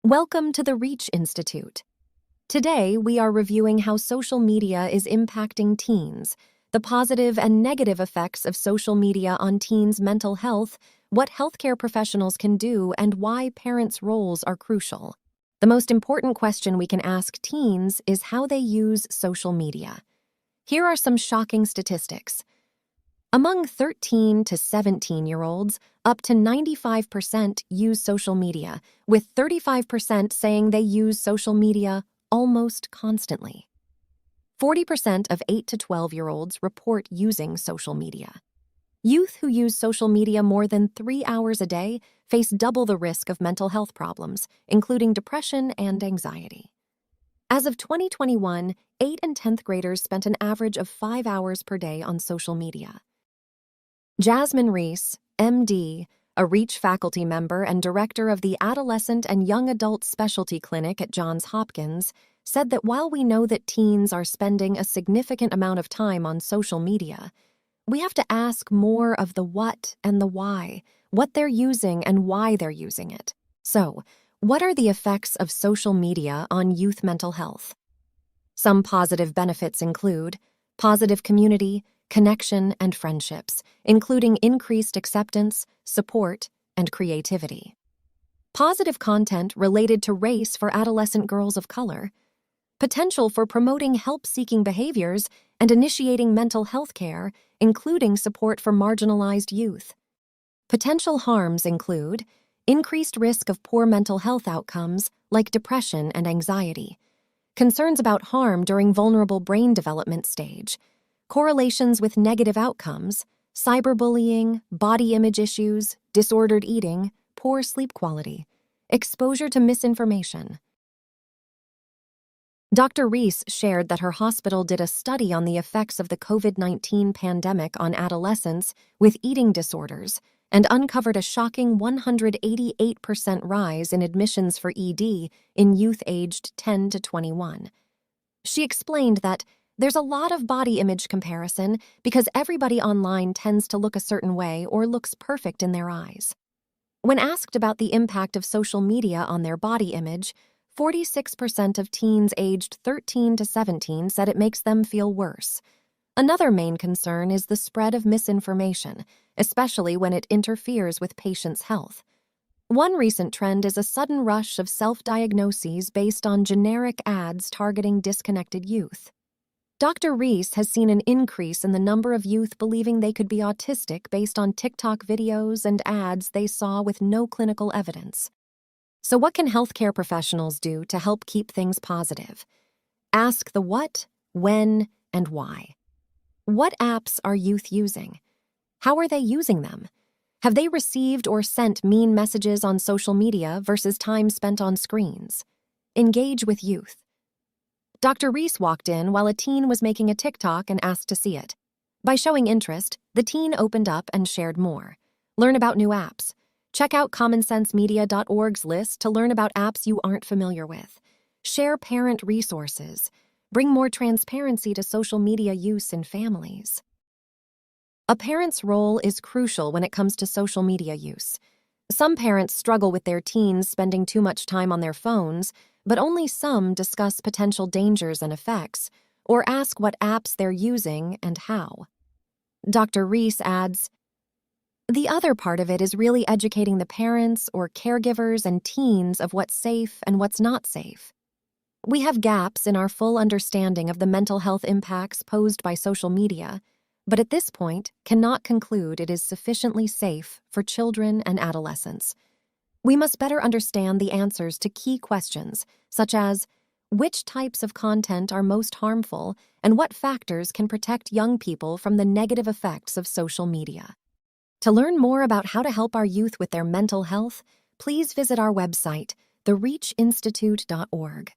Welcome to the Reach Institute. Today, we are reviewing how social media is impacting teens, the positive and negative effects of social media on teens' mental health, what healthcare professionals can do, and why parents' roles are crucial. The most important question we can ask teens is how they use social media. Here are some shocking statistics. Among 13 to 17-year-olds, up to 95% use social media, with 35% saying they use social media almost constantly. 40% of 8 to 12-year-olds report using social media. Youth who use social media more than 3 hours a day face double the risk of mental health problems, including depression and anxiety. As of 2021, 8th and 10th graders spent an average of 5 hours per day on social media. Jasmine Reese, MD, a Reach faculty member and director of the Adolescent and Young Adult Specialty Clinic at Johns Hopkins, said that while we know that teens are spending a significant amount of time on social media, we have to ask more of the what and the why, what they're using and why they're using it. So, what are the effects of social media on youth mental health? Some positive benefits include positive community, connection, and friendships, including increased acceptance, support, and creativity. Positive content related to race for adolescent girls of color. Potential for promoting help-seeking behaviors and initiating mental health care, including support for marginalized youth. Potential harms include increased risk of poor mental health outcomes like depression and anxiety, concerns about harm during vulnerable brain development stage, correlations with negative outcomes, cyberbullying, body image issues, disordered eating, poor sleep quality, exposure to misinformation. Dr. Reese shared that her hospital did a study on the effects of the COVID-19 pandemic on adolescents with eating disorders and uncovered a shocking 188% rise in admissions for ED in youth aged 10 to 21. She explained that there's a lot of body image comparison because everybody online tends to look a certain way or looks perfect in their eyes. When asked about the impact of social media on their body image, 46% of teens aged 13 to 17 said it makes them feel worse. Another main concern is the spread of misinformation, especially when it interferes with patients' health. One recent trend is a sudden rush of self-diagnoses based on generic ads targeting disconnected youth. Dr. Reese has seen an increase in the number of youth believing they could be autistic based on TikTok videos and ads they saw with no clinical evidence. So what can healthcare professionals do to help keep things positive? Ask the what, when, and why. What apps are youth using? How are they using them? Have they received or sent mean messages on social media versus time spent on screens? Engage with youth. Dr. Reese walked in while a teen was making a TikTok and asked to see it. By showing interest, the teen opened up and shared more. Learn about new apps. Check out commonsensemedia.org's list to learn about apps you aren't familiar with. Share parent resources. Bring more transparency to social media use in families. A parent's role is crucial when it comes to social media use. Some parents struggle with their teens spending too much time on their phones, but only some discuss potential dangers and effects, or ask what apps they're using and how. Dr. Reese adds, the other part of it is really educating the parents or caregivers and teens of what's safe and what's not safe. We have gaps in our full understanding of the mental health impacts posed by social media, but at this point cannot conclude it is sufficiently safe for children and adolescents. We must better understand the answers to key questions, such as which types of content are most harmful and what factors can protect young people from the negative effects of social media. To learn more about how to help our youth with their mental health, please visit our website, thereachinstitute.org.